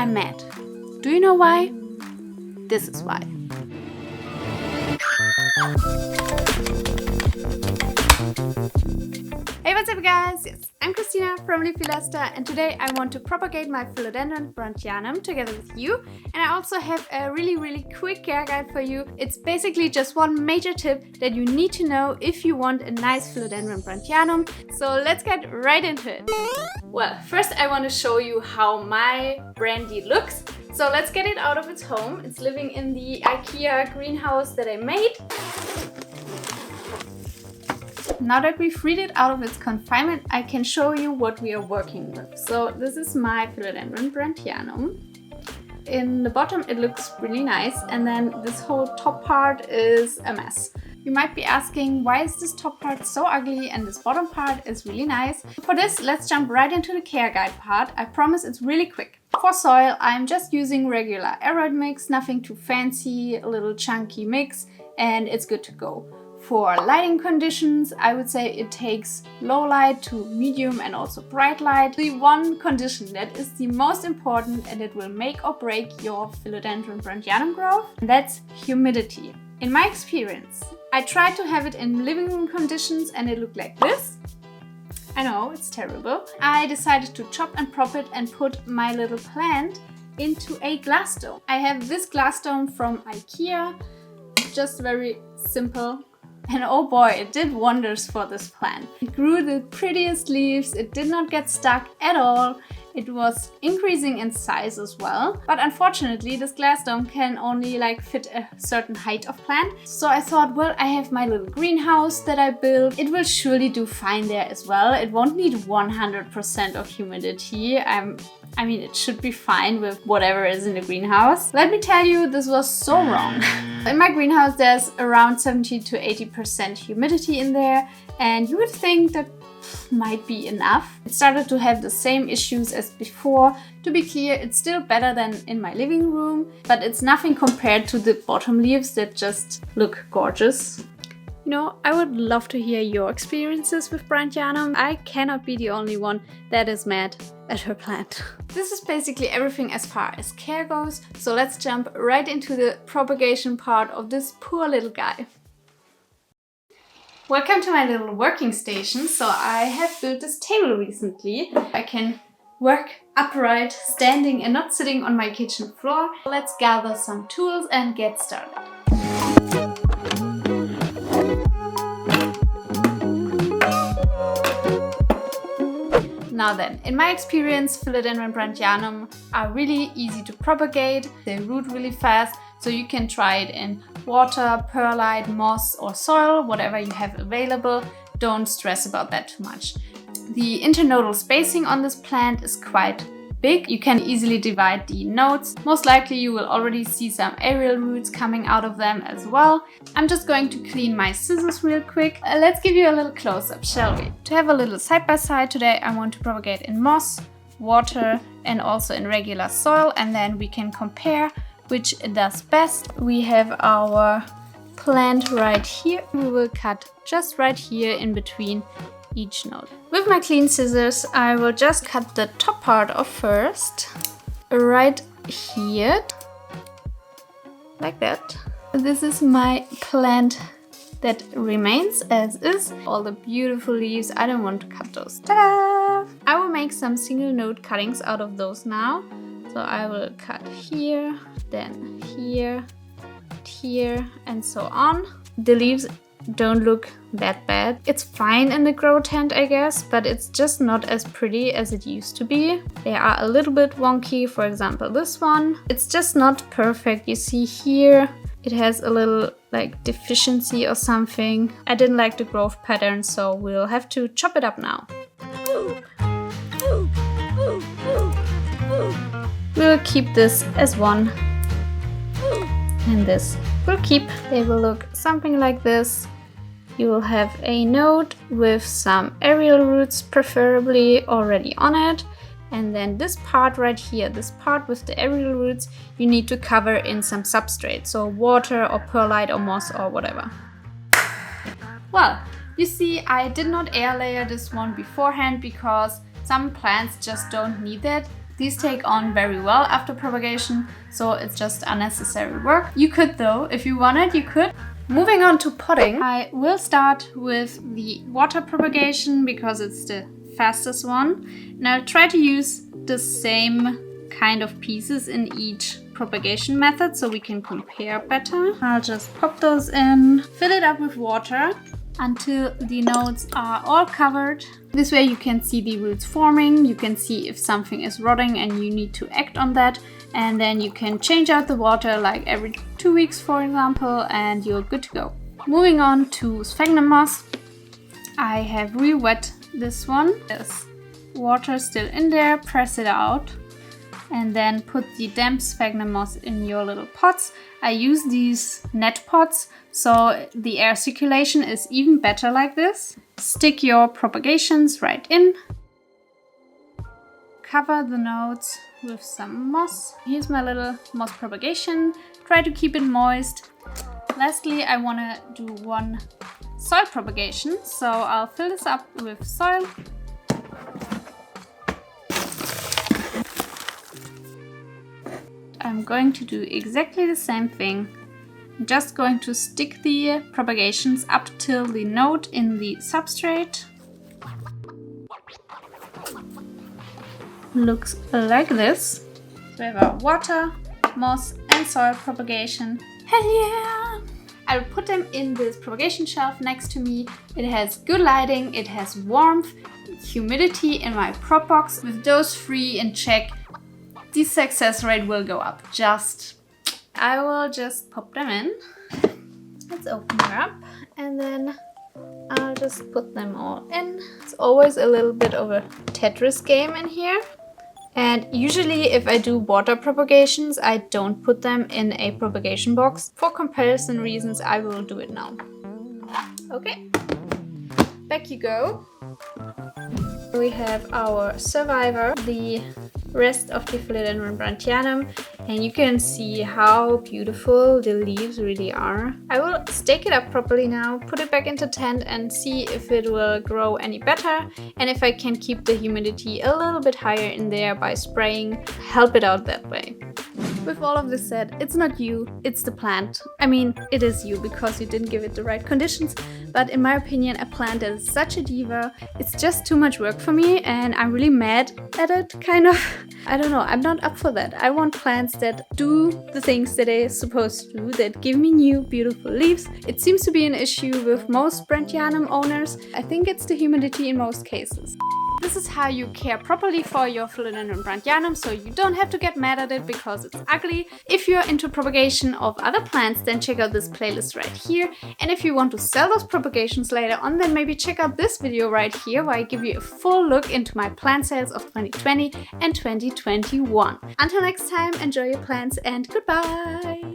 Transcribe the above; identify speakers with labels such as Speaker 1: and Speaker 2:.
Speaker 1: I'm mad. Do you know why? This is why. Hey, what's up guys? Yes, I'm Kristina from Philodendron, and today I want to propagate my Philodendron Brandtianum together with you. And I also have a really quick care guide for you. It's basically just one major tip that you need to know if you want a nice Philodendron Brandtianum. So let's get right into it. Well, first I want to show you how my brandy looks. So let's get it out of its home. It's living in the Ikea greenhouse that I made. Now that we freed it out of its confinement, I can show you what we are working with. So this is my Philodendron Brandtianum. In the bottom it looks really nice, and then this whole top part is a mess. You might be asking, why is this top part so ugly and this bottom part is really nice? For this, let's jump right into the care guide part. I promise it's really quick. For soil, I'm just using regular aeroid mix, nothing too fancy, a little chunky mix, and it's good to go. For lighting conditions, I would say it takes low light to medium and also bright light. The one condition that is the most important and it will make or break your Philodendron Brandtianum growth, and that's humidity. In my experience, I tried to have it in living room conditions and it looked like this. I know, it's terrible. I decided to chop and prop it and put my little plant into a glass dome. I have this glass dome from Ikea, just very simple. And oh boy, it did wonders for this plant. It grew the prettiest leaves, it did not get stuck at all. It was increasing in size as well. But unfortunately, this glass dome can only fit a certain height of plant. So I thought, well, I have my little greenhouse that I built. It will surely do fine there as well. It won't need 100% of humidity. I mean, it should be fine with whatever is in the greenhouse. Let me tell you, this was so wrong. In my greenhouse, there's around 70 to 80% humidity in there, and you would think that might be enough. It started to have the same issues as before. To be clear, it's still better than in my living room, but it's nothing compared to the bottom leaves that just look gorgeous. You know, I would love to hear your experiences with Brandtianum. I cannot be the only one that is mad at her plant. This is basically everything as far as care goes, so let's jump right into the propagation part of this poor little guy. Welcome to my little working station. So I have built this table recently. I can work upright, standing and not sitting on my kitchen floor. Let's gather some tools and get started. Now then, in my experience, Philodendron Brandtianum are really easy to propagate. They root really fast, so you can try it in water, perlite, moss or soil, whatever you have available. Don't stress about that too much. The internodal spacing on this plant is quite big. You can easily divide the nodes. Most likely you will already see some aerial roots coming out of them as well. I'm just going to clean my scissors real quick. Let's give you a little close-up, shall we? To have a little side-by-side today, I want to propagate in moss, water and also in regular soil, and then we can compare which does best. We have our plant right here. We will cut just right here in between each node. With my clean scissors, I will just cut the top part off first, right here, like that. This is my plant that remains as is. All the beautiful leaves, I don't want to cut those. Ta-da! I will make some single node cuttings out of those now. So I will cut here, then here, here, and so on. The leaves don't look that bad. It's fine in the grow tent, I guess, but it's just not as pretty as it used to be. They are a little bit wonky, for example this one. It's just not perfect. You see here, it has a little deficiency or something. I didn't like the growth pattern, so we'll have to chop it up now. We'll keep this as one, and this will keep. They will look something like this. You will have a node with some aerial roots preferably already on it, and then this part right here, this part with the aerial roots, you need to cover in some substrate, so water or perlite or moss or whatever. Well, you see, I did not air layer this one beforehand because some plants just don't need that. These take on very well after propagation, so it's just unnecessary work. You could though, if you wanted, you could. Moving on to potting, I will start with the water propagation because it's the fastest one. And I'll try to use the same kind of pieces in each propagation method so we can compare better. I'll just pop those in, fill it up with water until the nodes are all covered. This way you can see the roots forming, you can see if something is rotting and you need to act on that, and then you can change out the water like every 2 weeks, for example, and you're good to go. Moving on to sphagnum moss. I have re-wet this one. There's water still in there, press it out, and then put the damp sphagnum moss in your little pots. I use these net pots, so the air circulation is even better like this. Stick your propagations right in. Cover the nodes with some moss. Here's my little moss propagation. Try to keep it moist. Lastly, I want to do one soil propagation, so I'll fill this up with soil. I'm going to do exactly the same thing. I'm just going to stick the propagations up till the node in the substrate. Looks like this. So we have our water, moss and soil propagation. Hell yeah! I will put them in this propagation shelf next to me. It has good lighting, it has warmth, humidity in my prop box. With those 3 in check, the success rate will go up. I will just pop them in. Let's open her up and then I'll just put them all in. It's always a little bit of a Tetris game in here. And usually if I do water propagations, I don't put them in a propagation box. For comparison reasons, I will do it now. Okay, back you go. We have our survivor, the rest of the Philodendron Brandtianum, and you can see how beautiful the leaves really are. I will stake it up properly now, put it back into tent and see if it will grow any better and if I can keep the humidity a little bit higher in there by spraying, help it out that way. With all of this said, it's not you, it's the plant. I mean, it is you because you didn't give it the right conditions, but in my opinion, a plant that is such a diva, it's just too much work for me and I'm really mad at it, kind of. I don't know, I'm not up for that. I want plants that do the things that they're supposed to do, that give me new, beautiful leaves. It seems to be an issue with most Brandtianum owners. I think it's the humidity in most cases. This is how you care properly for your Philodendron Brandtianum, so you don't have to get mad at it because it's ugly. If you're into propagation of other plants, then check out this playlist right here. And if you want to sell those propagations later on, then maybe check out this video right here where I give you a full look into my plant sales of 2020 and 2021. Until next time, enjoy your plants and goodbye!